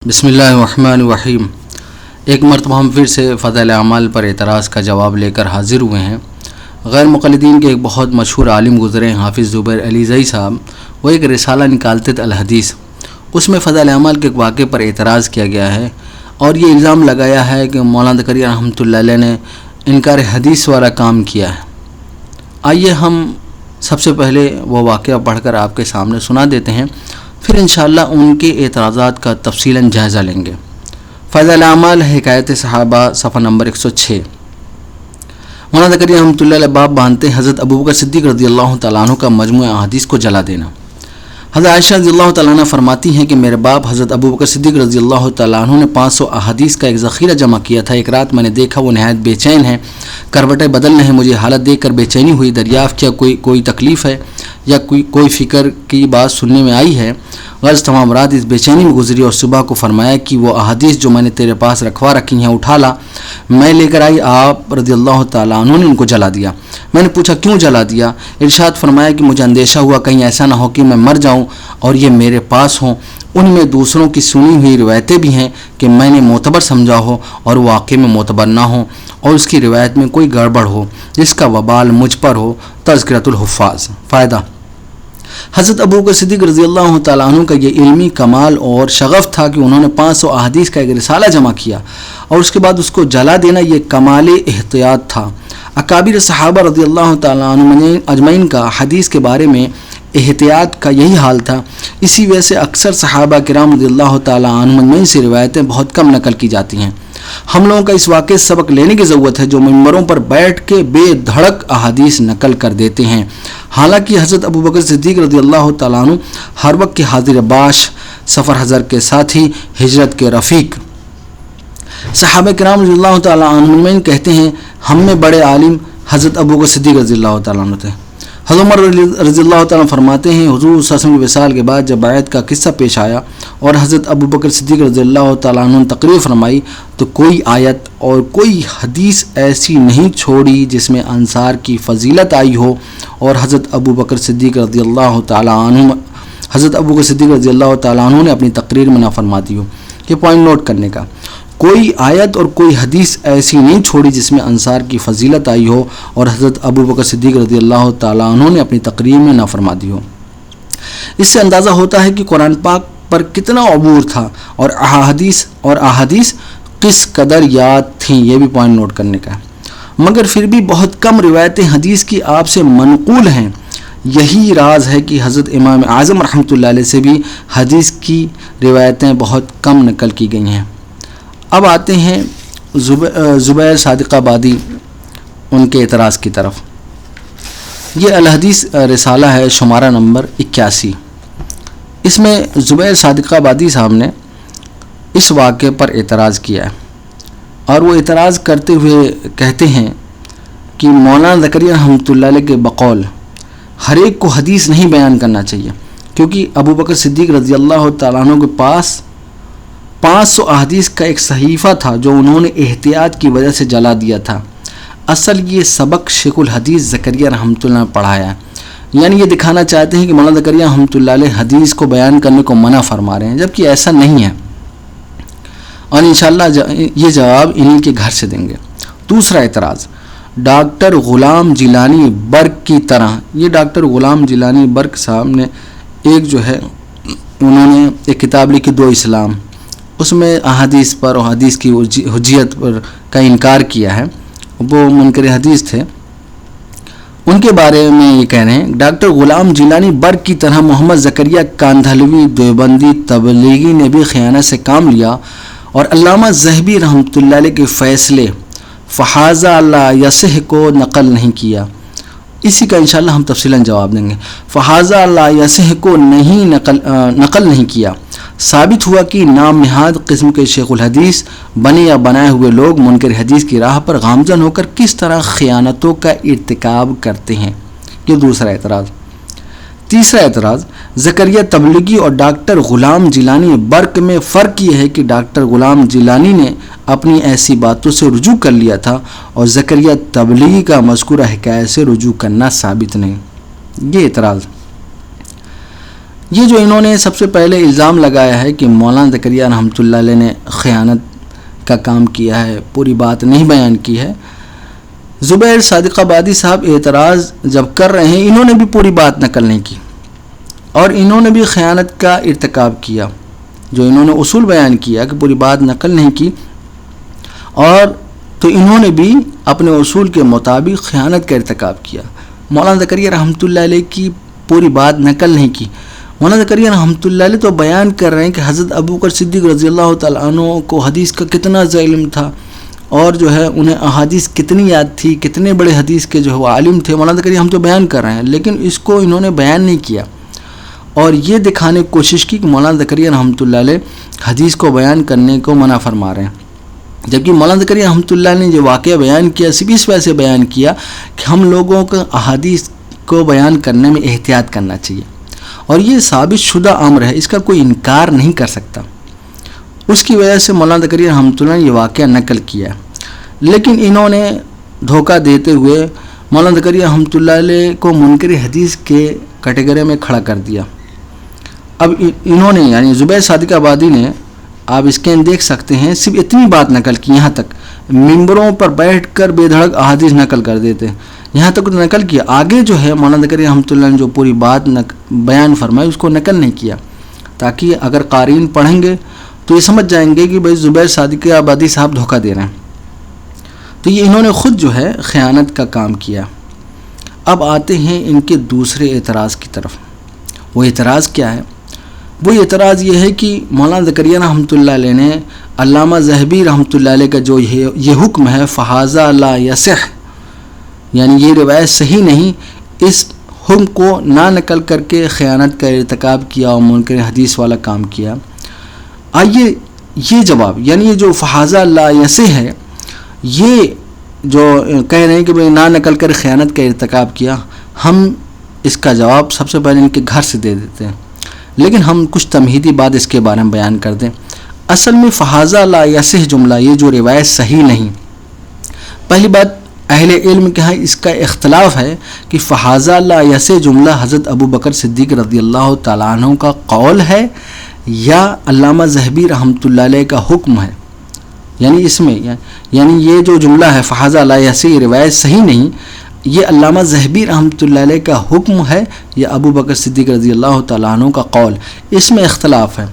بسم اللہ الرحمن الرحیم۔ ایک مرتبہ ہم پھر سے فضائل اعمال پر اعتراض کا جواب لے کر حاضر ہوئے ہیں۔ غیر مقلدین کے ایک بہت مشہور عالم گزرے ہیں، حافظ زبیر علی زئی صاحب۔ وہ ایک رسالہ نکالتے تھے الحدیث، اس میں فضائل اعمال کے ایک واقعے پر اعتراض کیا گیا ہے اور یہ الزام لگایا ہے کہ مولانا زکریا رحمۃ اللہ علیہ نے انکار حدیث والا کام کیا ہے۔ آئیے ہم سب سے پہلے وہ واقعہ پڑھ کر آپ کے سامنے سنا دیتے ہیں، پھر انشاءاللہ ان کے اعتراضات کا تفصیلاً جائزہ لیں گے۔ فضائل اعمال حکایت صحابہ صفحہ نمبر 106۔ مولانا زکریا رحمۃ اللہ علیہ باب باندھتے ہیں حضرت ابوبکر صدیق رضی اللہ تعالیٰ عنہ کا مجموعہ احادیث کو جلا دینا۔ حضرت عائشہ رضی اللہ تعالیٰ عنہ فرماتی ہیں کہ میرے باپ حضرت ابوبکر صدیق رضی اللہ تعالیٰ عنہ نے 500 احادیث کا ایک ذخیرہ جمع کیا تھا۔ ایک رات میں نے دیکھا وہ نہایت بے چین ہے، کروٹیں بدلنے ہیں۔ مجھے حالت دیکھ کر بے چینی ہوئی، دریافت کیا کوئی تکلیف ہے یا کوئی فکر کی بات سننے میں آئی ہے۔ غرض تمام رات اس بے چینی میں گزری اور صبح کو فرمایا کہ وہ احادیث جو میں نے تیرے پاس رکھوا رکھی ہیں اٹھا لا۔ میں لے کر آئی، آپ رضی اللہ تعالیٰ عنہ نے ان کو جلا دیا۔ میں نے پوچھا کیوں جلا دیا؟ ارشاد فرمایا کہ مجھے اندیشہ ہوا کہیں ایسا نہ ہو کہ میں مر جاؤں اور یہ میرے پاس ہوں۔ ان میں دوسروں کی سنی ہوئی روایتیں بھی ہیں کہ میں نے معتبر سمجھا ہو اور واقعے میں معتبر نہ ہو اور اس کی روایت میں کوئی گڑبڑ ہو جس کا وبال مجھ پر ہو۔ تذکرۃ الحفاظ۔ فائدہ: حضرت ابوبکر صدیق رضی اللہ تعالیٰ عنہ کا یہ علمی کمال اور شغف تھا کہ انہوں نے 500 احادیث کا ایک رسالہ جمع کیا اور اس کے بعد اس کو جلا دینا یہ کمال احتیاط تھا۔ اکابر صحابہ رضی اللہ تعالیٰ عنہ اجمعین کا حدیث کے بارے میں احتیاط کا یہی حال تھا۔ اسی وجہ سے اکثر صحابہ کرام رضی اللہ تعالیٰ عنہ اجمعین سے روایتیں بہت کم نقل کی جاتی ہیں۔ ہم لوگوں کا اس واقعے سے سبق لینے کی ضرورت ہے جو ممبروں پر بیٹھ کے بے دھڑک احادیث نقل کر دیتے ہیں، حالانکہ حضرت ابوبکر صدیق رضی اللہ تعالیٰ عنہ ہر وقت کے حاضر باش، سفر حضر کے ساتھی، ہجرت کے رفیق۔ صحابہ کرام رضی اللہ تعالیٰ عنہ کہتے ہیں ہم میں بڑے عالم حضرت ابوبکر صدیق رضی اللہ تعالیٰ عنہ تھے۔ حضرت عمر رضی اللہ تعالیٰ فرماتے ہیں حضور صلی اللہ علیہ وسلم کے وصال کے بعد جب بیعت کا قصہ پیش آیا اور حضرت ابوبکر صدیق رضی اللہ تعالیٰ عنہ نے تقریر فرمائی تو کوئی آیت اور کوئی حدیث ایسی نہیں چھوڑی جس میں انصار کی فضیلت آئی ہو اور حضرت ابوبکر صدیق رضی اللہ تعالیٰ عنہ نے اپنی تقریر میں نافرمانی ہو۔ یہ پوائنٹ نوٹ کرنے کا، کوئی آیت اور کوئی حدیث ایسی نہیں چھوڑی جس میں انصار کی فضیلت آئی ہو اور حضرت ابوبکر صدیق رضی اللہ تعالیٰ عنہ نے اپنی تقریر میں نافرمانی ہو۔ اس سے اندازہ ہوتا ہے کہ قرآن پاک پر کتنا عبور تھا اور احادیث کس قدر یاد تھیں، یہ بھی پوائنٹ نوٹ کرنے کا ہے۔ مگر پھر بھی بہت کم روایتیں حدیث کی آپ سے منقول ہیں۔ یہی راز ہے کہ حضرت امام اعظم رحمۃ اللہ علیہ سے بھی حدیث کی روایتیں بہت کم نقل کی گئی ہیں۔ اب آتے ہیں زبیر صادق آبادی ان کے اعتراض کی طرف۔ یہ الحدیث رسالہ ہے شمارہ نمبر 81۔ اس میں زبیر صادق آبادی صاحب نے اس واقعے پر اعتراض کیا ہے اور وہ اعتراض کرتے ہوئے کہتے ہیں کہ مولانا زکریا رحمۃ اللہ علیہ کے بقول ہر ایک کو حدیث نہیں بیان کرنا چاہیے، کیونکہ ابوبکر صدیق رضی اللہ تعالیٰ عنہ کے پاس 500 احادیث کا ایک صحیفہ تھا جو انہوں نے احتیاط کی وجہ سے جلا دیا تھا۔ اصل یہ سبق شیخ الحدیث زکریا رحمۃ اللہ نے پڑھایا ہے، یعنی یہ دکھانا چاہتے ہیں کہ مولانا زکریا رحمۃ اللہ علیہ حدیث کو بیان کرنے کو منع فرما رہے ہیں، جبکہ ایسا نہیں ہے اور انشاءاللہ یہ جواب انہی کے گھر سے دیں گے۔ دوسرا اعتراض ڈاکٹر غلام جیلانی برق کی طرح۔ یہ ڈاکٹر غلام جیلانی برق صاحب نے انہوں نے ایک کتاب لکھی دو اسلام، اس میں احادیث پر اور حدیث کی حجیت پر کا انکار کیا ہے۔ وہ منکر حدیث تھے۔ ان کے بارے میں یہ کہہ رہے ہیں ڈاکٹر غلام جیلانی برق کی طرح محمد زکریا کاندھلوی دیوبندی تبلیغی نے بھی خیانت سے کام لیا اور علامہ ذہبی رحمۃ اللہ علیہ کے فیصلے فحاذا لا یصح کو نقل نہیں کیا۔ اسی کا انشاءاللہ ہم تفصیلاً جواب دیں گے۔ فحاذا لا یصح کو نقل نہیں کیا۔ ثابت ہوا کہ نام نہاد قسم کے شیخ الحدیث بنے یا بنائے ہوئے لوگ منکر حدیث کی راہ پر گامزن ہو کر کس طرح خیانتوں کا ارتکاب کرتے ہیں۔ یہ دوسرا اعتراض۔ تیسرا اعتراض زکریا تبلیغی اور ڈاکٹر غلام جیلانی برق میں فرق یہ ہے کہ ڈاکٹر غلام جیلانی نے اپنی ایسی باتوں سے رجوع کر لیا تھا اور زکریا تبلیغی کا مذکورہ حکایت سے رجوع کرنا ثابت نہیں۔ یہ اعتراض۔ یہ جو انہوں نے سب سے پہلے الزام لگایا ہے کہ مولانا زکریا رحمۃ اللہ علیہ نے خیانت کا کام کیا ہے، پوری بات نہیں بیان کی ہے، زبیر صادق آبادی صاحب اعتراض جب کر رہے ہیں انہوں نے بھی پوری بات نقل نہیں کی اور انہوں نے بھی خیانت کا ارتکاب کیا، جو انہوں نے اصول بیان کیا کہ پوری بات نقل نہیں کی، اور تو انہوں نے بھی اپنے اصول کے مطابق خیانت کا ارتکاب کیا۔ مولانا زکریا رحمۃ اللہ علیہ کی پوری بات نقل نہیں کی۔ مولانا زکریا رحمۃ اللہ علیہ تو بیان کر رہے ہیں کہ حضرت ابوبکر صدیق رضی اللہ تعالیٰ عنہ کو حدیث کا کتنا علم تھا، اور جو ہے انہیں احادیث کتنی یاد تھی، کتنے بڑے حدیث کے جو ہے وہ عالم تھے۔ مولانا زکریا ہم تو بیان کر رہے ہیں، لیکن اس کو انہوں نے بیان نہیں کیا اور یہ دکھانے کی کوشش کی کہ مولانا زکریا رحمۃ اللہ علیہ حدیث کو بیان کرنے کو منع فرما رہے ہیں، جبکہ مولانا زکریا رحمۃ اللہ نے جو واقعہ بیان کیا صرف اس وجہ سے بیان کیا کہ ہم لوگوں کو احادیث کو بیان کرنے میں احتیاط کرنا چاہیے، اور یہ ثابت شدہ امر ہے، اس کا کوئی انکار نہیں کر سکتا۔ اس کی وجہ سے مولانا زکریا رحمۃ اللہ نے یہ واقعہ نقل کیا ہے، لیکن انہوں نے دھوکہ دیتے ہوئے مولانا زکریا رحمۃ اللہ علیہ کو منکر حدیث کے کیٹیگری میں کھڑا کر دیا۔ اب انہوں نے یعنی زبیر صادق آبادی نے، آپ اسکین دیکھ سکتے ہیں، صرف اتنی بات نقل کی، یہاں تک ممبروں پر بیٹھ کر بے دھڑک احادیث نقل کر دیتے، یہاں تک نقل کیا، آگے جو ہے مولانا زکریا رحمۃ اللہ نے جو پوری بات بیان فرمائی اس کو نقل نہیں کیا، تاکہ اگر قارئین پڑھیں گے تو یہ سمجھ جائیں گے کہ بھائی زبیر صادق آبادی صاحب دھوکہ دے رہے ہیں۔ تو یہ انہوں نے خود جو ہے خیانت کا کام کیا۔ اب آتے ہیں ان کے دوسرے اعتراض کی طرف۔ وہ اعتراض کیا ہے؟ وہ اعتراض یہ ہے کہ مولانا زکریا رحمۃ اللہ علیہ نے علامہ ذہبی رحمۃ اللہ علیہ کا جو یہ حکم ہے فہذا لا یصح، یعنی یہ روایت صحیح نہیں، اس حکم کو نہ نقل کر کے خیانت کا ارتکاب کیا اور منکر حدیث والا کام کیا۔ آئیے یہ جواب، یعنی یہ جو فہذا لا یصح ہے، یہ جو کہہ رہے ہیں کہ بھئی نہ نقل کر خیانت کا ارتکاب کیا، ہم اس کا جواب سب سے پہلے ان کے گھر سے دے دیتے ہیں، لیکن ہم کچھ تمہیدی بات اس کے بارے میں بیان کر دیں۔ اصل میں فہذا لا یصح جملہ، یہ جو روایت صحیح نہیں، پہلی بات اہل علم کے ہاں اس کا اختلاف ہے کہ فہذا لا یصح جملہ حضرت ابوبکر صدیق رضی اللہ تعالیٰ عنہ کا قول ہے یا علامہ ذہبی رحمۃ اللہ علیہ کا حکم ہے، یعنی اس میں یعنی یہ جو جملہ ہے فہذا لا یصح، یہ روایت صحیح نہیں، یہ علامہ ذہبی رحمۃ اللہ علیہ کا حکم ہے یا ابوبکر صدیق رضی اللہ تعالیٰ عنہ کا قول، اس میں اختلاف ہے۔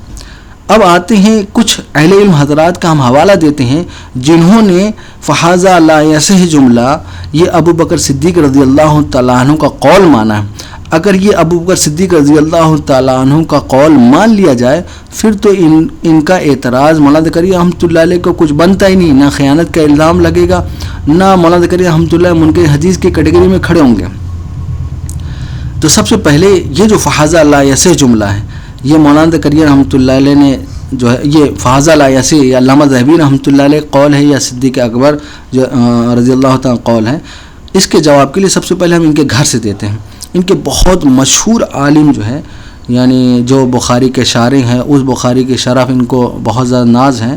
اب آتے ہیں کچھ اہل علم حضرات کا ہم حوالہ دیتے ہیں جنہوں نے فہذا لا یصح جملہ یہ ابوبکر صدیق رضی اللہ تعالیٰ عنہ کا قول مانا ہے۔ اگر یہ ابوبکر صدیق رضی اللہ تعالیٰ عنہ کا قول مان لیا جائے پھر تو ان کا اعتراض مولانا زکریا رحمۃ اللہ علیہ کو کچھ بنتا ہی نہیں، نہ خیانت کا الزام لگے گا، نہ مولانا زکریا رحمۃ اللہ منکر حدیث کی کیٹیگری میں کھڑے ہوں گے۔ تو سب سے پہلے یہ جو فہذا لا یصح جملہ ہے، یہ مولانا زکریا رحمۃ اللہ علیہ نے جو ہے یہ فہذا لا یصح یا علامہ ذہبی رحمۃ اللہ علیہ قول ہے یا صدیق اکبر جو رضی اللہ تعالیٰ قول ہے، اس کے جواب کے لیے سب سے پہلے ہم ان کے گھر سے دیتے ہیں۔ ان کے بہت مشہور عالم جو ہے، یعنی جو بخاری کے شارح ہیں، اس بخاری کے شرح ان کو بہت زیادہ ناز ہیں،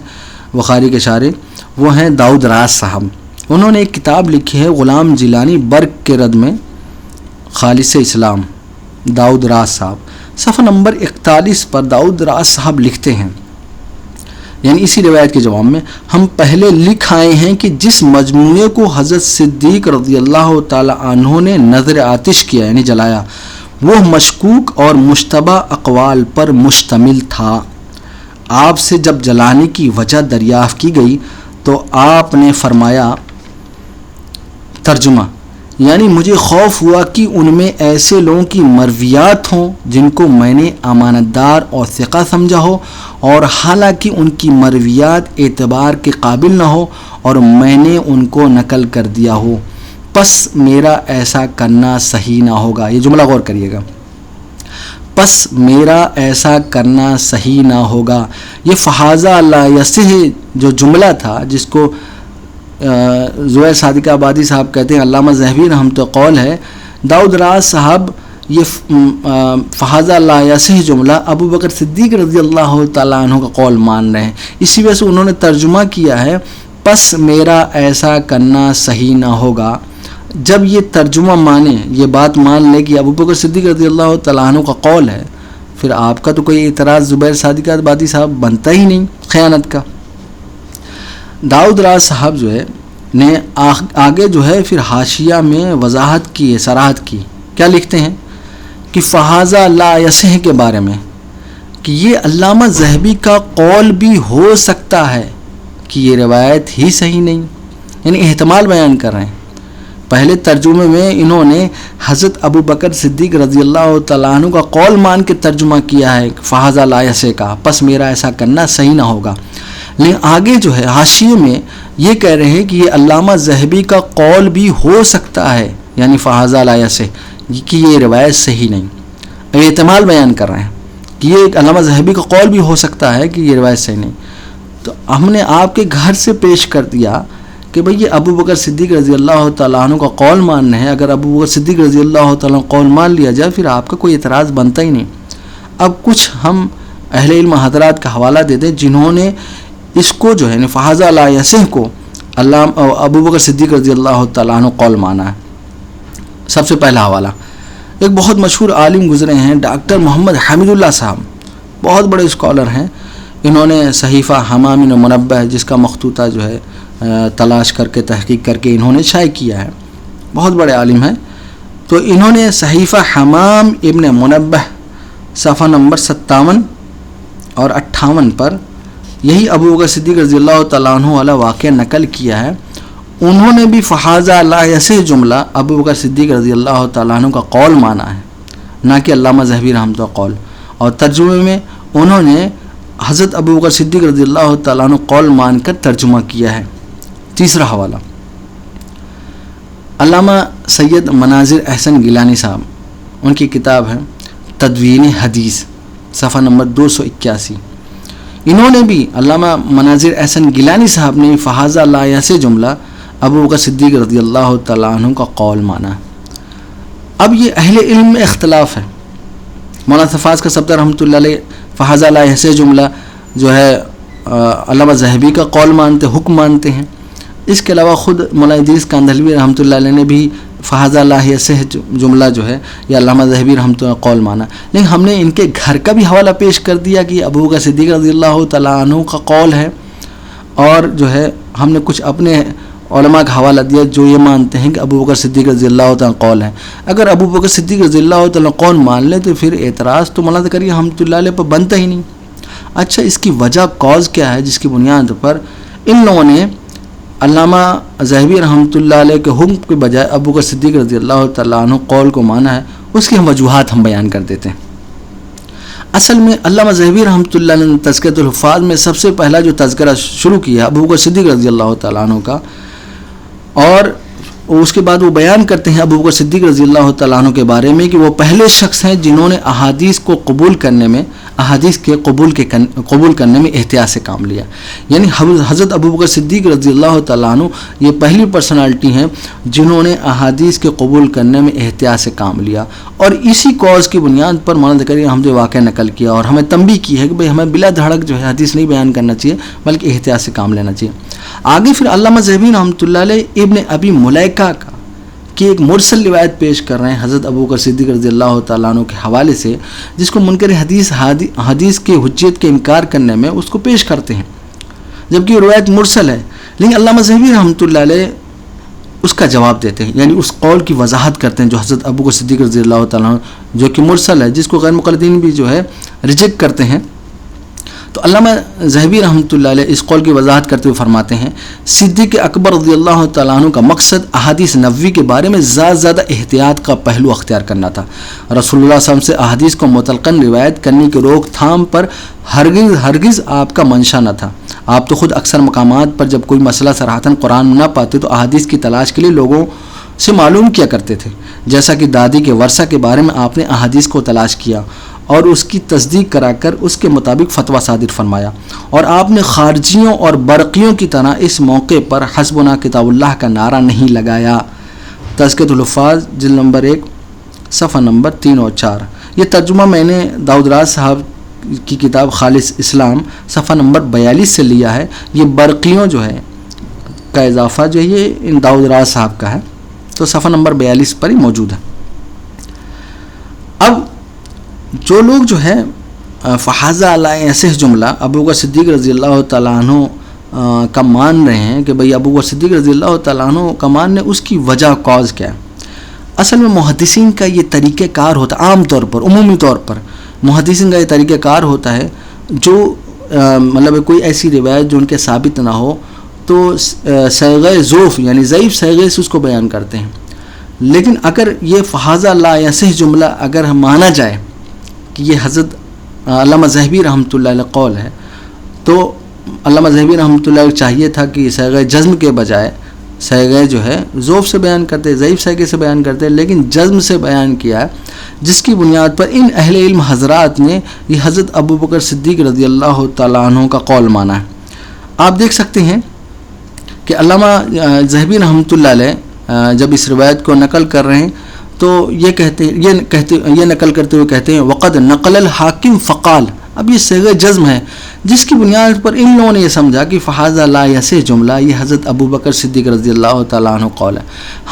بخاری کے شارح وہ ہیں داؤد راز صاحب۔ انہوں نے ایک کتاب لکھی ہے غلام جیلانی برق کے رد میں خالص اسلام، داؤد راز صاحب، صفحہ نمبر 41 پر داؤد راز صاحب لکھتے ہیں، یعنی اسی روایت کے جواب میں، ہم پہلے لکھ آئے ہیں کہ جس مجموعے کو حضرت صدیق رضی اللہ تعالی عنہ نے نظر آتش کیا یعنی جلایا، وہ مشکوک اور مشتبہ اقوال پر مشتمل تھا۔ آپ سے جب جلانے کی وجہ دریافت کی گئی تو آپ نے فرمایا، ترجمہ یعنی مجھے خوف ہوا کہ ان میں ایسے لوگوں کی مرویات ہوں جن کو میں نے امانت دار اور ثقہ سمجھا ہو، اور حالانکہ ان کی مرویات اعتبار کے قابل نہ ہو اور میں نے ان کو نقل کر دیا ہو، پس میرا ایسا کرنا صحیح نہ ہوگا۔ یہ جملہ غور کریے گا، پس میرا ایسا کرنا صحیح نہ ہوگا۔ یہ فہذا لا یصح جو جملہ تھا جس کو زبیر صادق آبادی صاحب کہتے ہیں علامہ ذہبی رحمۃ اللہ قول ہے، داؤد راز صاحب یہ فہذا لا یصح جملہ ابوبکر صدیق رضی اللہ تعالیٰ عنہ کا قول مان رہے ہیں، اسی وجہ سے انہوں نے ترجمہ کیا ہے پس میرا ایسا کرنا صحیح نہ ہوگا۔ جب یہ ترجمہ مانے، یہ بات مان لے کہ ابوبکر صدیق رضی اللہ تعالیٰ عنہ کا قول ہے، پھر آپ کا تو کوئی اعتراض زبیر صادق آبادی صاحب بنتا ہی نہیں خیانت کا۔ داؤد راز صاحب جو ہے نے آگے جو ہے پھر حاشیہ میں وضاحت کی، صراحت کی، کیا لکھتے ہیں کہ فہذا لا یصح کے بارے میں کہ یہ علامہ ذہبی کا قول بھی ہو سکتا ہے کہ یہ روایت ہی صحیح نہیں، یعنی احتمال بیان کر رہے ہیں۔ پہلے ترجمے میں انہوں نے حضرت ابو بکر صدیق رضی اللہ تعالیٰ عنہ کا قول مان کے ترجمہ کیا ہے فہذا لا یصح کا، پس میرا ایسا کرنا صحیح نہ ہوگا، لیکن آگے جو ہے حاشیے میں یہ کہہ رہے ہیں کہ یہ علامہ ذہبی کا قول بھی ہو سکتا ہے، یعنی فہذا لا یصح کہ یہ روایت صحیح نہیں، احتمال بیان کر رہے ہیں کہ یہ علامہ ذہبی کا قول بھی ہو سکتا ہے کہ یہ روایت صحیح نہیں۔ تو ہم نے آپ کے گھر سے پیش کر دیا کہ بھئی یہ ابو بکر صدیق رضی اللہ تعالیٰ عنہ کا قول ماننا ہے، اگر ابو بکر صدیق رضی اللہ تعالیٰ عنہ قول مان لیا جائے پھر آپ کا کوئی اعتراض بنتا ہی نہیں۔ اب کچھ ہم اہل علم حضرات کا حوالہ دیتے ہیں جنہوں نے اس کو جو ہے فہذا لا یصح کو ابو بکر صدیق رضی اللہ تعالیٰ عنہ قول مانا ہے۔ سب سے پہلا حوالہ ایک بہت مشہور عالم گزرے ہیں ڈاکٹر محمد حمید اللہ صاحب، بہت بڑے اسکالر ہیں، انہوں نے صحیفہ حمام منبہ جس کا مخطوطہ جو ہے تلاش کر کے تحقیق کر کے انہوں نے شائع کیا ہے، بہت بڑے عالم ہیں۔ تو انہوں نے صحیفہ حمام ابن منبہ صفحہ نمبر 57 اور 58 پر یہی ابو بکر صدیق رضی اللہ تعالیٰ عنہ والا واقعہ نقل کیا ہے۔ انہوں نے بھی فہذا لا یصح جملہ ابو بکر صدیق رضی اللہ تعالیٰ عنہ کا قول مانا ہے، نہ کہ علامہ ذہبی رحمۃ اللہ قول، اور ترجمے میں انہوں نے حضرت ابو بکر صدیق رضی اللہ تعالیٰ عنہ قول مان کر ترجمہ کیا ہے۔ تیسرا حوالہ علامہ سید مناظر احسن گیلانی صاحب، ان کی کتاب ہے تدوین حدیث صفحہ نمبر 281، انہوں نے بھی علامہ مناظر احسن گیلانی صاحب نے فہذا لا یصح جملہ ابو بکر صدیق رضی اللہ تعالیٰ عنہ کا قول مانا ہے۔ اب یہ اہل علم میں اختلاف ہے، مولانا صفاز کا صفدر رحمۃ اللہ علیہ فہذا لا یصح جملہ جو ہے علامہ ذہبی کا قول مانتے، حکم مانتے ہیں۔ اس کے علاوہ خود مولانا ادریس کاندھلوی رحمۃ اللہ علیہ نے بھی فہذا لا یصح جملہ جو ہے یہ علامہ ذہبی رحمۃ اللہ قول مانا، لیکن ہم نے ان کے گھر کا بھی حوالہ پیش کر دیا کہ ابو بکر صدیق رضی اللہ تعالیٰ عنہ کا قول ہے، اور جو ہے ہم نے کچھ اپنے علماء کا حوالہ دیا جو یہ مانتے ہیں کہ ابو بکر صدیق رضی اللہ تعالیٰ قول ہے۔ اگر ابو بکر صدیق رضی اللہ تعالیٰ قول مان لیں تو پھر اعتراض تو مولانا زکریا رحمۃ اللہ علیہ پر بنتا ہی نہیں۔ اچھا، اس کی وجہ کاز کیا ہے جس کی بنیاد پر ان لوگوں نے علامہ ذہبی رحمۃ اللہ علیہ کے حکم کے بجائے ابو بکر صدیق رضی اللہ تعالیٰ عنہ قول کو مانا ہے؟ اس کی ہم وجوہات ہم بیان کر دیتے ہیں۔ اصل میں علامہ ذہبی رحمۃ اللہ علیہ نے تذکرۃ الحفاظ میں سب سے پہلا جو تذکرہ شروع کیا ابو بکر صدیق رضی اللہ تعالیٰ عنہ کا، اور اس کے بعد وہ بیان کرتے ہیں ابو بکر صدیق رضی اللہ تعالیٰ عنہ کے بارے میں کہ وہ پہلے شخص ہیں جنہوں نے احادیث کے قبول کرنے میں احتیاط سے کام لیا، یعنی حضرت ابو بکر صدیق رضی اللہ تعالیٰ عنہ یہ پہلی پرسنالٹی ہیں جنہوں نے احادیث کے قبول کرنے میں احتیاط سے کام لیا، اور اسی کاز کی بنیاد پر مولانا زکریا ہم جو واقعہ نقل کیا اور ہمیں تنبیہ کی ہے کہ بھئی ہمیں بلا دھڑک جو ہے حدیث نہیں بیان کرنا چاہیے بلکہ احتیاط سے کام لینا چاہیے۔ آگے پھر علامہ ذہبی رحمۃ اللہ علیہ ابن ابی ملیکہ کا کہ ایک مرسل روایت پیش کر رہے ہیں حضرت ابو بکر صدیق رضی اللہ تعالیٰ عنہ کے حوالے سے، جس کو منکر حدیث کے حجیت کے انکار کرنے میں اس کو پیش کرتے ہیں، جبکہ یہ روایت مرسل ہے، لیکن علامہ ذہبی رحمۃ اللہ علیہ اس کا جواب دیتے ہیں، یعنی اس قول کی وضاحت کرتے ہیں جو حضرت ابو بکر صدیق رضی اللہ تعالیٰ عنہ جو کہ مرسل ہے، جس کو غیر مقلدین بھی جو ہے ریجیکٹ کرتے ہیں۔ تو علامہ ذہبی رحمۃ اللہ علیہ اس قول کی وضاحت کرتے ہوئے فرماتے ہیں صدیق اکبر رضی اللہ تعالیٰ عنہ کا مقصد احادیث نبوی کے بارے میں زیادہ احتیاط کا پہلو اختیار کرنا تھا۔ رسول اللہ صلی اللہ علیہ وسلم سے احادیث کو مطلقاً روایت کرنے کی روک تھام پر ہرگز آپ کا منشا نہ تھا۔ آپ تو خود اکثر مقامات پر جب کوئی مسئلہ صراحتاً قرآن نہ پاتے تو احادیث کی تلاش کے لیے لوگوں سے معلوم کیا کرتے تھے، جیسا کہ دادی کے ورثہ کے بارے میں آپ نے احادیث کو تلاش کیا اور اس کی تصدیق کرا کر اس کے مطابق فتویٰ صادر فرمایا، اور آپ نے خارجیوں اور برقیوں کی طرح اس موقع پر حسبنا کتاب اللہ کا نعرہ نہیں لگایا۔ تذکرۃ الحفاظ جلد نمبر 1 صفحہ نمبر 3 اور 4۔ یہ ترجمہ میں نے داؤد راز صاحب کی کتاب خالص اسلام صفحہ نمبر 42 سے لیا ہے۔ یہ برقیوں جو ہے کا اضافہ جو ہے یہ ان داؤد راز صاحب کا ہے، تو صفحہ نمبر 42 پر ہی موجود ہے۔ اب جو لوگ جو ہے فحاذا علی ایسے جملہ ابو بکر صدیق رضی اللہ تعالیٰ عنہ کا مان رہے ہیں کہ بھئی ابو بکر صدیق رضی اللہ تعالیٰ عنہ کا ماننے اس کی وجہ کاز کیا ہے. اصل میں محدثین کا یہ طریقہ کار ہوتا ہے، عام طور پر عمومی طور پر محدثین کا یہ طریقہ کار ہوتا ہے، جو مطلب کوئی ایسی روایت جو ان کے ثابت نہ ہو تو صیغہ ضعف یعنی ضعیف صیغے سے اس کو بیان کرتے ہیں. لیکن اگر یہ فحاذا لا یصح جملہ اگر ہم مانا جائے کہ یہ حضرت علامہ ذہبی رحمۃ اللہ علیہ قول ہے، تو علامہ ذہبی رحمۃ اللہ علیہ چاہیے تھا کہ صیغہ جزم کے بجائے صیغہ جو ہے ضعف سے بیان کرتے، ضعیف صیغے سے بیان کرتے، لیکن جزم سے بیان کیا ہے، جس کی بنیاد پر ان اہل علم حضرات نے یہ حضرت ابو بکر صدیق رضی اللہ تعالیٰ عنہ کا قول مانا ہے. آپ دیکھ سکتے ہیں کہ علامہ ذہبی رحمۃ اللہ علیہ جب اس روایت کو نقل کر رہے ہیں تو یہ نقل کرتے ہوئے کہتے ہیں وقد نقل الحاکم فقال. اب یہ صیغہ جزم ہے جس کی بنیاد پر ان لوگوں نے یہ سمجھا کہ فحاذا لا یصح جملہ یہ حضرت ابو بکر صدیق رضی اللہ تعالیٰ عنہ قول ہے.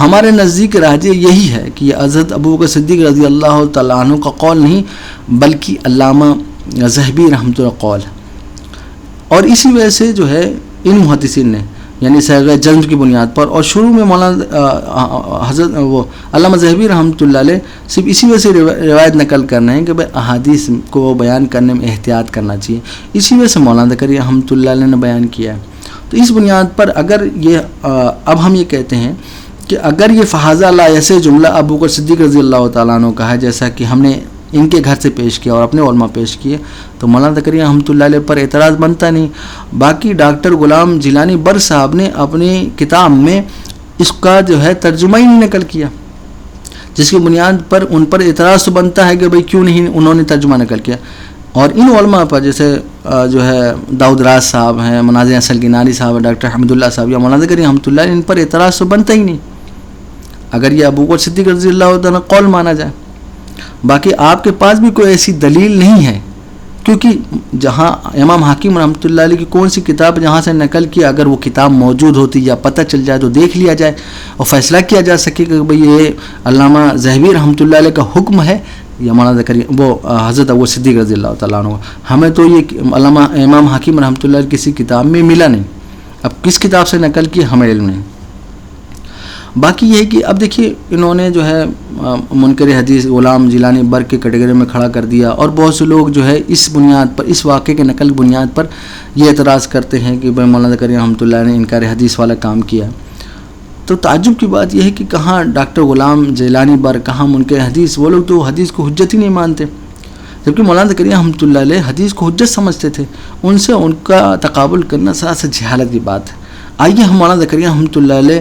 ہمارے نزدیک راجح یہی ہے کہ یہ حضرت ابو بکر صدیق رضی اللہ تعالیٰ عنہ کا قول نہیں بلکہ علامہ ذہبی رحمۃ اللہ قول ہے. اور اسی وجہ سے جو ہے ان محدثین نے یعنی صیغہ جزم کی بنیاد پر، اور شروع میں مولانا حضرت علامہ ذہبی رحمۃ اللہ علیہ صرف اسی وجہ سے روایت نقل کرنا ہے کہ بھائی احادیث کو بیان کرنے میں احتیاط کرنا چاہیے، اسی وجہ سے مولانا زکریا رحمۃ اللہ علیہ نے بیان کیا ہے. تو اس بنیاد پر اگر یہ اب ہم یہ کہتے ہیں کہ اگر یہ فحاذا لا یصح جملہ ابو بکر صدیق رضی اللہ تعالیٰ عنہ کا ہے، جیسا کہ ہم نے ان کے گھر سے پیش کیا اور اپنے علماء پیش کیے، تو مولانا زکریا رحمۃ اللہ علیہ پر اعتراض بنتا نہیں. باقی ڈاکٹر غلام جیلانی بر صاحب نے اپنی کتاب میں اس کا جو ہے ترجمہ ہی نہیں نقل کیا، جس کی بنیاد پر ان پر اعتراض تو بنتا ہے کہ بھئی کیوں نہیں انہوں نے ترجمہ نقل کیا. اور ان علماء پر جیسے جو ہے داؤد راز صاحب ہیں، مناظر اصل گناری صاحب، ڈاکٹر حمد اللہ صاحب یا مولانا زکریا رحمۃ اللہ علیہ، ان پر اعتراض تو بنتا ہی نہیں اگر یہ ابو بکر صدیق رضی اللہ تعالیٰ قول مانا جائے. باقی آپ کے پاس بھی کوئی ایسی دلیل نہیں ہے، کیونکہ جہاں امام حاکم رحمۃ اللہ علیہ کی کون سی کتاب جہاں سے نقل کیا، اگر وہ کتاب موجود ہوتی یا پتہ چل جائے تو دیکھ لیا جائے اور فیصلہ کیا جا سکے کہ بھئی یہ علامہ ذہبی رحمۃ اللہ علیہ کا حکم ہے یا مولانا زکریا وہ حضرت ابو صدیق رضی اللہ تعالیٰ عنہ. ہمیں تو یہ علامہ امام حاکم رحمۃ اللہ علیہ کسی کتاب میں ملا نہیں، اب کس کتاب سے نقل کی ہمیں علم نہیں. باقی یہ ہے کہ اب دیکھیے انہوں نے جو ہے منکر حدیث غلام جیلانی بر کے کیٹیگری میں کھڑا کر دیا، اور بہت سے لوگ جو ہے اس بنیاد پر، اس واقعے کے نقل بنیاد پر یہ اعتراض کرتے ہیں کہ بھائی مولانا زکریا رحمۃ اللہ نے انکار حدیث والا کام کیا. تو تعجب کی بات یہ ہے کہ کہاں ڈاکٹر غلام جیلانی بر، کہاں منکر حدیث، وہ لوگ تو حدیث کو حجت ہی نہیں مانتے، جبکہ مولانا زکریا رحمۃ اللہ علیہ حدیث کو حجت سمجھتے تھے. ان سے ان کا تقابل کرنا سراسر جہالت کی بات ہے. آئیے ہم مولانا زکریا رحمۃ اللہ علیہ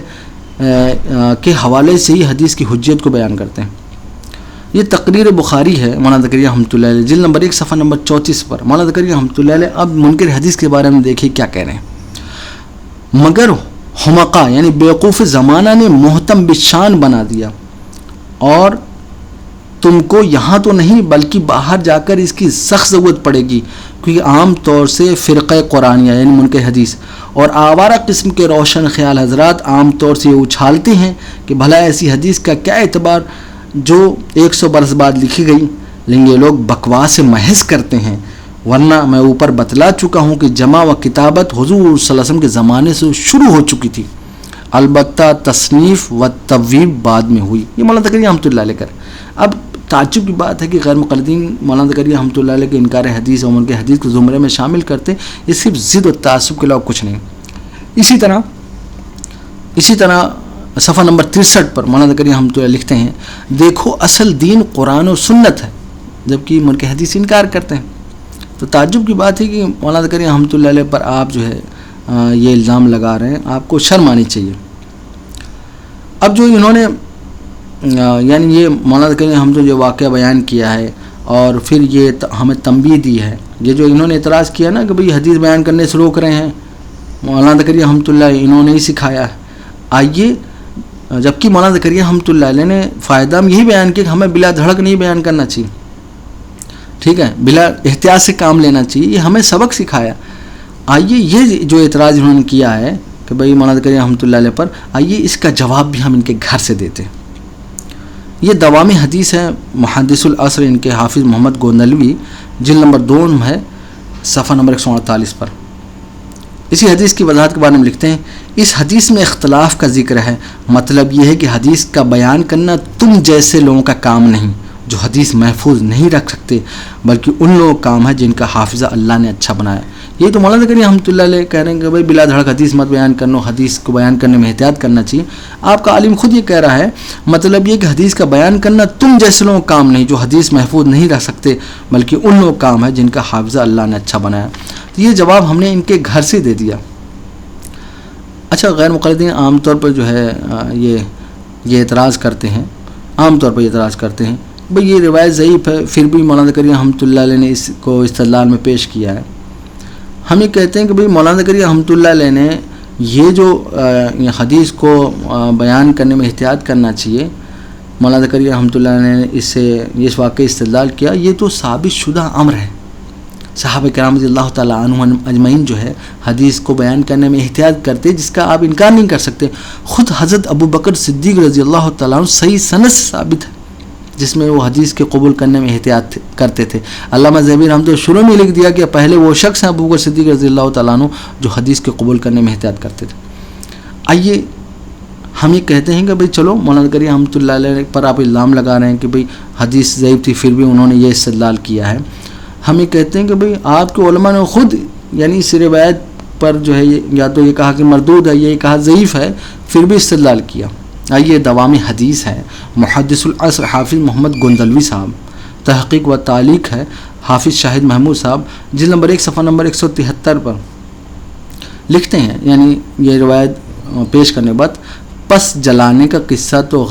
کے حوالے سے ہی حدیث کی حجت کو بیان کرتے ہیں. یہ تقریر بخاری ہے مولانا زکریا رحمۃ اللہ علیہ، جلد نمبر 1 صفحہ نمبر 34 پر. مولانا زکریا رحمۃ اللہ علیہ اب منکر حدیث کے بارے میں دیکھیے کیا کہہ رہے ہیں. مگر حمقا یعنی بیوقوف زمانہ نے محتم بشان بنا دیا، اور تم کو یہاں تو نہیں بلکہ باہر جا کر اس کی سخت ضرورت پڑے گی، کیونکہ عام طور سے فرقہ قرآنیہ یعنی منکر حدیث اور آوارہ قسم کے روشن خیال حضرات عام طور سے یہ اچھالتے ہیں کہ بھلا ایسی حدیث کا کیا اعتبار جو 100 برس بعد لکھی گئی، لیکن یہ لوگ بکواس سے محض کرتے ہیں. ورنہ میں اوپر بتلا چکا ہوں کہ جمع و کتابت حضور صلی اللہ علیہ وسلم کے زمانے سے شروع ہو چکی تھی، البتہ تصنیف و تبویب بعد میں ہوئی. یہ مولانا زکریا رحمۃ اللہ علیہ کر. اب تعجب کی بات ہے کہ غیر مقلدین مولانا زکریا رحمۃ اللہ علیہ کے انکار حدیث اور منکر حدیث کو زمرے میں شامل کرتے، یہ صرف ضد و تعصب کے علاوہ کچھ نہیں. اسی طرح صفحہ نمبر 63 پر مولانا زکریا رحمۃ اللہ لکھتے ہیں، دیکھو اصل دین قرآن و سنت ہے، جبکہ منکر حدیث انکار کرتے ہیں. تو تعجب کی بات ہے کہ مولانا زکریا رحمۃ اللہ علیہ پر آپ جو ہے یہ الزام لگا رہے ہیں، آپ کو شرم آنی چاہیے. اب جو انہوں نے یعنی یہ مولانا زکریا رحمۃ اللہ جو واقعہ بیان کیا ہے اور پھر یہ ہمیں تنبیہ دی ہے، یہ جو انہوں نے اعتراض کیا نا کہ بھئی حدیث بیان کرنے سے روک رہے ہیں، مولانا زکریا رحمۃ اللہ انہوں نے ہی سکھایا ہے. آئیے جبکہ مولانا زکریا رحمۃ اللہ علیہ نے فائدہ میں یہی بیان کیا کہ ہمیں بلا دھڑک نہیں بیان کرنا چاہیے، ٹھیک ہے، بلا احتیاط سے کام لینا چاہیے، یہ ہمیں سبق سکھایا. آئیے یہ جو اعتراض انہوں نے کیا ہے کہ بھئی مولانا زکریا رحمۃ اللہ علیہ پر، آئیے اس کا جواب بھی ہم ان کے گھر سے دیتے ہیں. یہ دوامی حدیث ہے، محدث العصر ان کے حافظ محمد گوندلوی جلد نمبر 2 ہے، صفحہ نمبر 148 پر اسی حدیث کی وضاحت کے بارے میں لکھتے ہیں، اس حدیث میں اختلاف کا ذکر ہے، مطلب یہ ہے کہ حدیث کا بیان کرنا تم جیسے لوگوں کا کام نہیں جو حدیث محفوظ نہیں رکھ سکتے، بلکہ ان لوگوں کا کام ہے جن کا حافظہ اللہ نے اچھا بنایا۔ یہ تو مولانا زکریا رحمۃ اللہ علیہ کہہ رہے ہیں کہ بھائی بلا دھڑک حدیث مت بیان کرنا، حدیث کو بیان کرنے میں احتیاط کرنا چاہیے۔ آپ کا عالم خود یہ کہہ رہا ہے، مطلب یہ کہ حدیث کا بیان کرنا تم جیسے لوگوں کا کام نہیں جو حدیث محفوظ نہیں رکھ سکتے، بلکہ ان لوگوں کا کام ہے جن کا حافظہ اللہ نے اچھا بنایا۔ تو یہ جواب ہم نے ان کے گھر سے دے دیا۔ اچھا، غیر مقلدین عام طور پر جو ہے یہ اعتراض کرتے ہیں، عام طور پر اعتراض کرتے ہیں بھئی یہ روایت ضعیف ہے، پھر بھی مولانا زکریا رحمۃ اللہ علیہ نے اس کو استدلال میں پیش کیا ہے۔ ہم یہ کہتے ہیں کہ بھئی مولانا زکریا رحمۃ اللہ علیہ نے یہ جو حدیث کو بیان کرنے میں احتیاط کرنا چاہیے، مولانا زکریا رحمۃ اللہ علیہ نے اس واقعے استدلال کیا، یہ تو ثابت شدہ امر ہے۔ صحابہ کرام رضی اللہ تعالیٰ عنہم اجمعین جو ہے حدیث کو بیان کرنے میں احتیاط کرتے، جس کا آپ انکار نہیں کر سکتے۔ خود حضرت ابو بکر صدیق رضی اللہ تعالیٰ عنہ صحیح سند سے ثابت ہے جس میں وہ حدیث کے قبول کرنے میں احتیاط کرتے تھے۔ علامہ ذہبی رحمۃ اللہ شروع میں لکھ دیا کہ پہلے وہ شخص ہیں ابو بکر صدیق رضی اللہ تعالیٰ عنہ جو حدیث کے قبول کرنے میں احتیاط کرتے تھے۔ آئیے ہم یہ کہتے ہیں کہ بھئی چلو مولانا زکریا رحمۃ اللہ علیہ پر آپ الزام لگا رہے ہیں کہ بھئی حدیث ضعیف تھی، پھر بھی انہوں نے یہ استدلال کیا ہے۔ ہم یہ کہتے ہیں کہ بھئی آپ کے علماء نے خود یعنی اس روایت پر جو ہے یا تو یہ کہا کہ مردود ہے، یہ کہا ضعیف ہے، پھر بھی استدلال کیا۔ آئیے دوامی حدیث ہے، محدث العصر حافظ محمد گوندلوی صاحب، تحقیق و تعلیق ہے حافظ شاہد محمود صاحب، جلد نمبر 1 صفحہ نمبر 173 پر لکھتے ہیں، یعنی یہ روایت پیش کرنے کے بعد، پس جلانے کا قصہ تو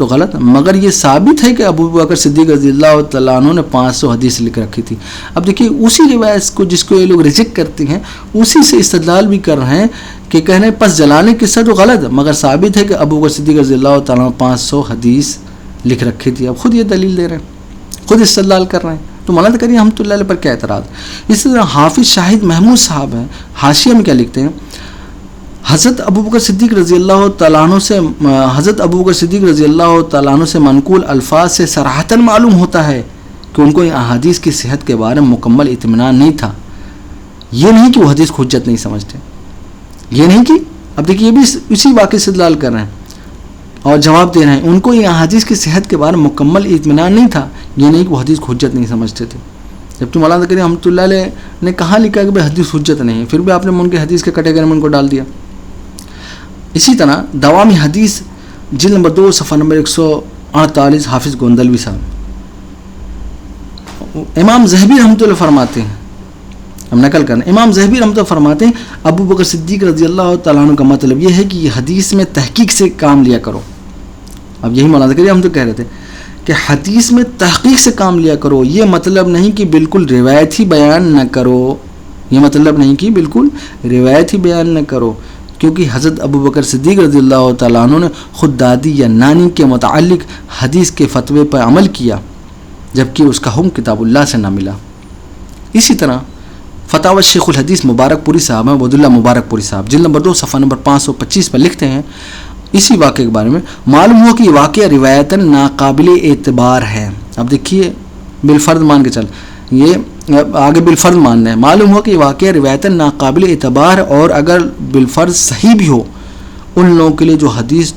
غلط مگر یہ ثابت ہے کہ ابو بکر صدیق رضی اللہ تعالیٰ عنہ نے 500 حدیث لکھ رکھی تھی۔ اب دیکھیے اسی روایت کو جس کو یہ لوگ ریجیکٹ کرتے ہیں اسی سے استدلال بھی کر رہے ہیں کہ کہہ رہے ہیں پس جلانے کا قصہ تو غلط مگر ثابت ہے کہ ابو بکر صدیق رضی اللہ تعالیٰ عنہ 500 حدیث لکھ رکھی تھی۔ اب خود یہ دلیل دے رہے ہیں، خود استدلال کر رہے ہیں، تو مولانا زکریا رحمۃ اللہ علیہ پر کیا اعتراض؟ اسی طرح حافظ شاہد محمود صاحب ہیں، حاشیہ میں کیا لکھتے ہیں، حضرت ابو بکر صدیق رضی اللہ تعالیٰ عنہ سے منقول الفاظ سے صراحتاً معلوم ہوتا ہے کہ ان کو ان احادیث کی صحت کے بارے میں مکمل اطمینان نہیں تھا۔ یہ نہیں کہ وہ حدیث کو حجت نہیں سمجھتے، یہ نہیں کہ اب دیکھیے یہ بھی اسی واقعے سے استدلال کر رہے ہیں اور جواب دے رہے ہیں، ان کو ان احادیث کی صحت کے بارے میں مکمل اطمینان نہیں تھا، یہ نہیں کہ وہ حدیث کو حجت نہیں سمجھتے تھے۔ جبکہ مولانا زکریا رحمۃ اللہ علیہ نے کہاں لکھا کہ بھائی حدیث حجت نہیں ہے، پھر بھی آپ نے ان کے حدیث کے کیٹیگری میں ان کو ڈال دیا۔ اسی طرح دوامی حدیث جلد نمبر 2 صفحہ نمبر 148 حافظ گوندلوی صاحب، امام ذہبی رحمۃ اللہ فرماتے ہیں، ہم نقل کرنا، امام ذہبی رحمۃ اللہ فرماتے ہیں ابو بکر صدیق رضی اللہ تعالیٰ عنہ کا مطلب یہ ہے کہ یہ حدیث میں تحقیق سے کام لیا کرو۔ اب یہی مولانا زکریا رحمۃ اللہ کہہ رہے تھے کہ حدیث میں تحقیق سے کام لیا کرو، یہ مطلب نہیں کہ بالکل روایت ہی بیان نہ کرو، یہ مطلب نہیں کہ بالکل روایت ہی بیان نہ کرو، کیونکہ حضرت ابو بکر صدیق رضی اللہ تعالیٰ عنہ نے خود دادی یا نانی کے متعلق حدیث کے فتوے پر عمل کیا جبکہ اس کا حکم کتاب اللہ سے نہ ملا۔ اسی طرح فتاوی شیخ الحدیث مبارک پوری صاحب ہیں، عبداللہ مبارک پوری صاحب، جلد نمبر 2 صفحہ نمبر 525 پر لکھتے ہیں اسی واقعے کے بارے میں، معلوم ہوا کہ یہ واقعہ روایتاً ناقابل اعتبار ہے۔ اب دیکھیے بالفرض مان کے چل، یہ آگے بالفرض ماننا ہے، معلوم ہوا کہ یہ واقعہ روایتاً ناقابل اعتبار اور اگر بالفرض صحیح بھی ہو، ان لوگوں کے لیے جو حدیث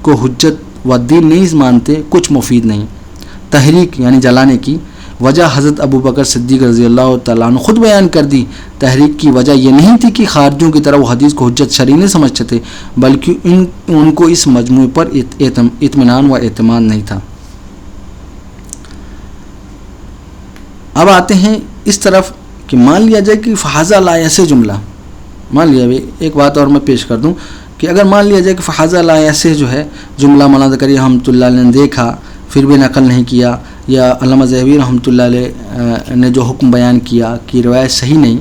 کو حجت و دین نہیں مانتے کچھ مفید نہیں۔ تحریک یعنی جلانے کی وجہ حضرت ابو بکر صدیق رضی اللہ تعالیٰ عنہ خود بیان کر دی۔ تحریک کی وجہ یہ نہیں تھی کہ خارجیوں کی طرح وہ حدیث کو حجت شرعی نہیں سمجھتے تھے، بلکہ ان کو اس مجموعے پر اطمینان و اعتماد نہیں تھا۔ اب آتے ہیں اس طرف کہ مان لیا جائے کہ فحاظہ لا ایسے جملہ، مان لیا ایک بات اور میں پیش کر دوں کہ اگر مان لیا جائے کہ فحاظہ لا ایسے جو ہے جملہ مولانا زکریا رحمۃ اللہ علیہ نے دیکھا پھر بھی نقل نہیں کیا، یا علامہ ذہبی رحمۃ اللہ علیہ نے جو حکم بیان کیا کہ روایت صحیح نہیں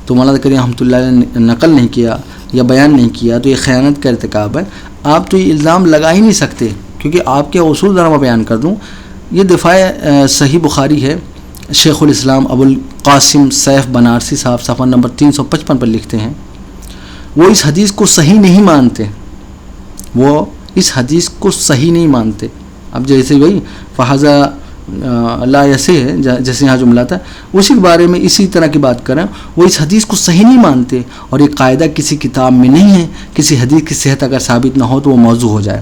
تو مولانا زکریا رحمۃ اللہ علیہ نے نقل نہیں کیا یا بیان نہیں کیا، تو یہ خیانت کا ارتکاب ہے۔ آپ تو یہ الزام لگا ہی نہیں سکتے، کیونکہ آپ کے اصول ذرا میں بیان کر دوں، یہ دفاع صحیح بخاری ہے، شیخ الاسلام ابو القاسم سیف بنارسی صاحب صفحہ نمبر 355 پر لکھتے ہیں وہ اس حدیث کو صحیح نہیں مانتے، وہ اس حدیث کو صحیح نہیں مانتے. اب جیسے وہی فہذا لا یصح ہے جیسے یہاں جملہ تھا, اسی کے بارے میں اسی طرح کی بات کریں. وہ اس حدیث کو صحیح نہیں مانتے, اور یہ قاعدہ کسی کتاب میں نہیں ہے. کسی حدیث کی صحت اگر ثابت نہ ہو تو وہ موضوع ہو جائے.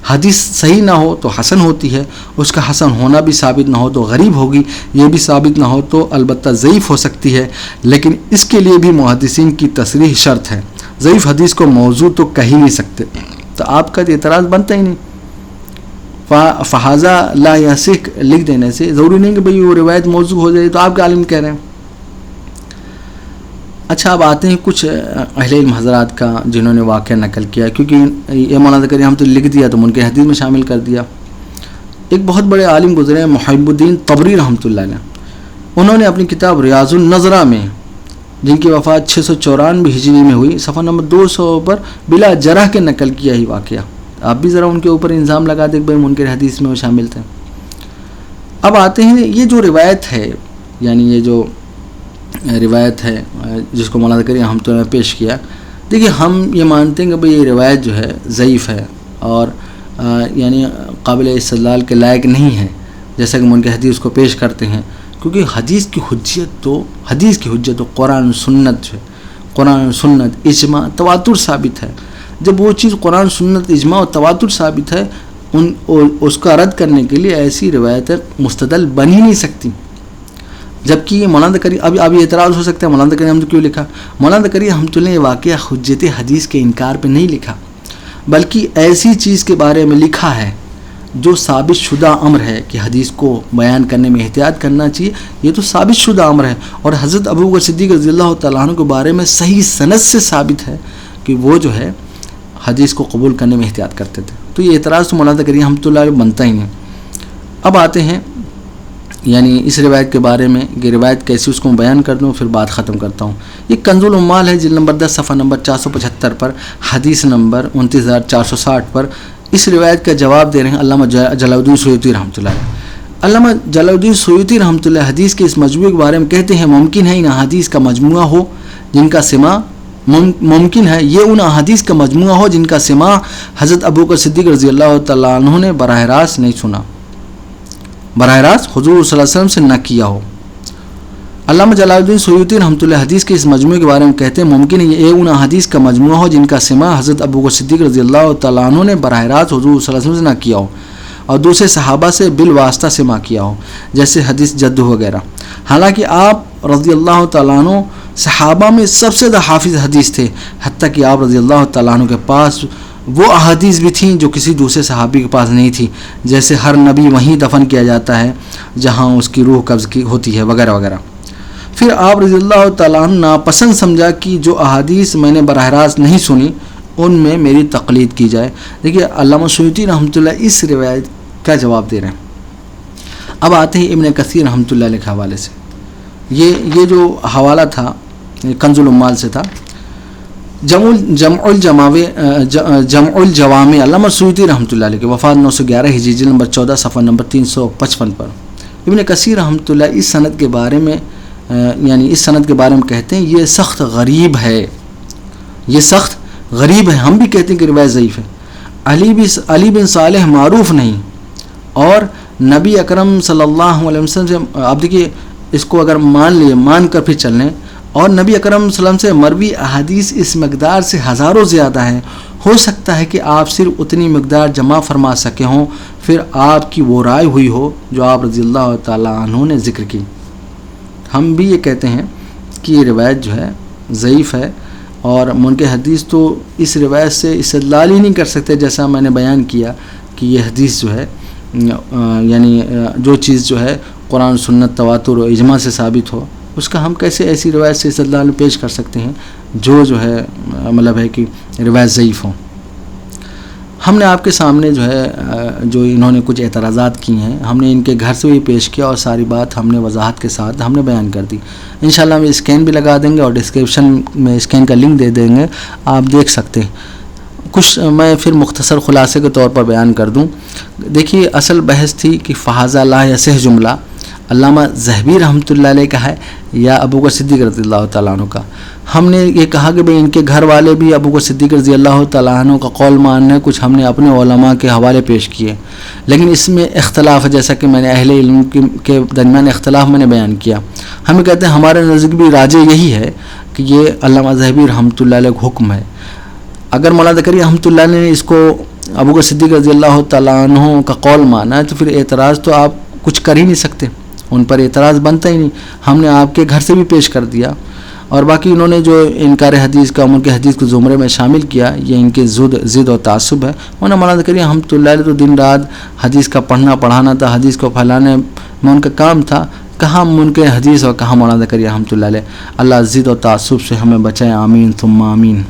حدیث صحیح نہ ہو تو حسن ہوتی ہے, اس کا حسن ہونا بھی ثابت نہ ہو تو غریب ہوگی, یہ بھی ثابت نہ ہو تو البتہ ضعیف ہو سکتی ہے. لیکن اس کے لیے بھی محدثین کی تصریح شرط ہے. ضعیف حدیث کو موضوع تو کہہ ہی نہیں سکتے. تو آپ کا اعتراض بنتا ہی نہیں. فہذا لا یصح لکھ دینے سے ضروری نہیں کہ بھئی وہ روایت موضوع ہو جائے. تو آپ کے عالم کہہ رہے ہیں. اچھا, اب آتے ہیں کچھ اہل علم حضرات کا جنہوں نے واقعہ نقل کیا, کیونکہ یہ مولانا زکریا ہم تو لکھ دیا تو منکر حدیث میں شامل کر دیا. ایک بہت بڑے عالم گزرے ہیں محب الدین طبری رحمۃ اللہ علیہ. انہوں نے اپنی کتاب ریاض النظرہ میں, جن کی وفات 694 ہجری میں ہوئی, صفحہ نمبر 200 پر بلا جرح کے نقل کیا ہی واقعہ. آپ بھی ذرا ان کے اوپر الزام لگا دیں کہ بھائی منکر حدیث میں وہ شامل تھے. اب آتے ہیں یہ جو روایت ہے, یعنی یہ جو روایت ہے جس کو مولانا زکریا رحمۃ اللہ نے پیش کیا. دیکھیے, ہم یہ مانتے ہیں کہ بھئی یہ روایت جو ہے ضعیف ہے اور یعنی قابل استدلال کے لائق نہیں ہے, جیسا کہ منکر حدیث کو پیش کرتے ہیں. کیونکہ حدیث کی حجت تو قرآن سنت جو ہے, قرآن سنت اجماع تواتر ثابت ہے. جب وہ چیز قرآن سنت اجماع و تواتر ثابت ہے, اس کا رد کرنے کے لیے ایسی روایتیں مستدل بن ہی نہیں سکتی. جبکہ یہ مولانا زکریا, اب یہ اعتراض ہو سکتا ہے مولانا زکریا ہم تو کیوں لکھا. مولانا زکریا رحمۃ اللہ نے واقعہ حجت حدیث کے انکار پہ نہیں لکھا, بلکہ ایسی چیز کے بارے میں لکھا ہے جو ثابت شدہ امر ہے کہ حدیث کو بیان کرنے میں احتیاط کرنا چاہیے. یہ تو ثابت شدہ امر ہے, اور حضرت ابوبکر صدیق رضی اللہ تعالیٰ عنہ کے بارے میں صحیح سند سے ثابت ہے کہ وہ جو ہے حدیث کو قبول کرنے میں احتیاط کرتے تھے. تو یہ اعتراض تو مولانا زکریا رحمۃ اللہ علیہ بنتا ہی نہیں. اب آتے ہیں یعنی اس روایت کے بارے میں کہ روایت کیسی, اس کو میں بیان کر دوں پھر بات ختم کرتا ہوں. یہ کنز العمال ہے, جلد نمبر 10 صفحہ نمبر 475 پر, حدیث نمبر 29460 پر. اس روایت کا جواب دے رہے ہیں علامہ جلال الدین سیوطی رحمۃ اللہ علیہ. علامہ جلال الدین سیوطی رحمۃ اللہ حدیث کے اس مجموعے کے بارے میں کہتے ہیں, ممکن ہے ان احادیث کا مجموعہ ہو جن کا سماع ممکن ہے یہ ان احادیث کا مجموعہ ہو جن کا سماع حضرت ابوبکر صدیق رضی اللہ تعالیٰ عنہ نے براہ راست نہیں سنا, براہ راست حضور صلی اللہ علیہ وسلم سے نہ کیا ہو. علامہ جلال الدین سیوطی رحمۃ اللہ حدیث کے اس مجموعے کے بارے میں کہتے ہیں, ممکن ہے یہ ان احادیث کا مجموعہ ہو جن کا سماع حضرت ابوبکر صدیق رضی اللہ تعالیٰ عنہ نے براہ راست حضور صلی اللہ علیہ وسلم سے نہ کیا ہو اور دوسرے صحابہ سے بالواسطہ سماع کیا ہو, جیسے حدیث جد وغیرہ. حالانکہ آپ رضی اللہ تعالیٰ عنہ صحابہ میں سب سے زیادہ حافظ حدیث تھے, حتیٰ کہ آپ رضی اللہ تعالیٰ عنہ کے پاس وہ احادیث بھی تھیں جو کسی دوسرے صحابی کے پاس نہیں تھی, جیسے ہر نبی وہیں دفن کیا جاتا ہے جہاں اس کی روح قبض کی ہوتی ہے وغیرہ وغیرہ. پھر آپ رضی اللہ تعالیٰ عنہ ناپسند سمجھا کہ جو احادیث میں نے براہ راست نہیں سنی ان میں میری تقلید کی جائے. دیکھیے, علامہ سیوطی رحمۃ اللہ اس روایت کا جواب دے رہے ہیں. اب آتے ہیں ابن کثیر رحمۃ اللہ علیہ کے حوالے سے. یہ جو حوالہ تھا کنز العمال سے تھا. جمع الجوامع علامہ سیوطی رحمۃ اللہ علیہ کی وفات 911 ہجری, جلد نمبر 14 صفحہ نمبر 355 پر. ابن کثیر رحمۃ اللہ اس سند کے بارے میں اس سند کے بارے میں کہتے ہیں یہ سخت غریب ہے, یہ سخت غریب ہے. ہم بھی کہتے ہیں کہ روایت ضعیف ہے. علی بن صالح معروف نہیں, اور نبی اکرم صلی اللہ علیہ وسلم سے آپ دیکھیے اس کو اگر مان کر پھر چل لیں, اور نبی اکرم صلی اللہ علیہ وسلم سے مروی احادیث اس مقدار سے ہزاروں زیادہ ہیں. ہو سکتا ہے کہ آپ صرف اتنی مقدار جمع فرما سکے ہوں, پھر آپ کی وہ رائے ہوئی ہو جو آپ رضی اللہ تعالیٰ عنہ نے ذکر کی. ہم بھی یہ کہتے ہیں کہ یہ روایت جو ہے ضعیف ہے, اور منکر حدیث تو اس روایت سے استدلال ہی نہیں کر سکتے, جیسا میں نے بیان کیا کہ یہ حدیث جو ہے یعنی جو چیز جو ہے قرآن سنت تواتر و اجماع سے ثابت ہو, اس کا ہم کیسے ایسی روایت سے استدلال پیش کر سکتے ہیں جو ہے مطلب ہے کہ روایت ضعیف ہو. ہم نے آپ کے سامنے جو ہے جو انہوں نے کچھ اعتراضات کی ہیں, ہم نے ان کے گھر سے بھی پیش کیا, اور ساری بات ہم نے وضاحت کے ساتھ ہم نے بیان کر دی. انشاءاللہ ہم اسکین بھی لگا دیں گے اور ڈسکرپشن میں اسکین کا لنک دے دیں گے, آپ دیکھ سکتے ہیں. کچھ میں پھر مختصر خلاصے کے طور پر بیان کر دوں. دیکھیے, اصل بحث تھی کہ فہذا لا یصح جملہ علامہ ذہبی رحمۃ اللہ علیہ کا ہے یا ابو بکر صدیق رضی اللہ تعالیٰ عنہ کا؟ ہم نے یہ کہا کہ بھئی ان کے گھر والے بھی ابو بکر صدیق رضی اللہ تعالیٰ عنہ کا قول ماننے، کچھ ہم نے اپنے علماء کے حوالے پیش کیے، لیکن اس میں اختلاف ہے، جیسا کہ میں نے اہل علم کے درمیان اختلاف میں نے بیان کیا۔ ہم کہتے ہیں ہمارے نزدیک بھی راجح یہی ہے کہ یہ علامہ ذہبی رحمۃ اللہ علیہ کا حکم ہے۔ اگر مولانا زکریا رحمۃ اللہ علیہ نے اس کو ابو بکر صدیق رضی اللہ تعالیٰ عنہ کا قول مانا ہے تو پھر اعتراض تو آپ کچھ کر ہی نہیں سکتے، ان پر اعتراض بنتا ہی نہیں۔ ہم نے آپ کے گھر سے بھی پیش کر دیا، اور باقی انہوں نے جو انکار حدیث کا، ان کے حدیث کو زمرے میں شامل کیا، یہ ان کے ضد اور تعصب ہے۔ مولانا زکریا رحمۃ اللہ علیہ تو دن رات حدیث کا پڑھانا تھا، حدیث کو پھیلانے میں ان کا کام تھا۔ کہاں منکر حدیث اور کہاں مولانا زکریا رحمۃ اللہ علیہ۔ اللہ ضد اور تعصب سے ہمیں بچائے، آمین ثم آمین۔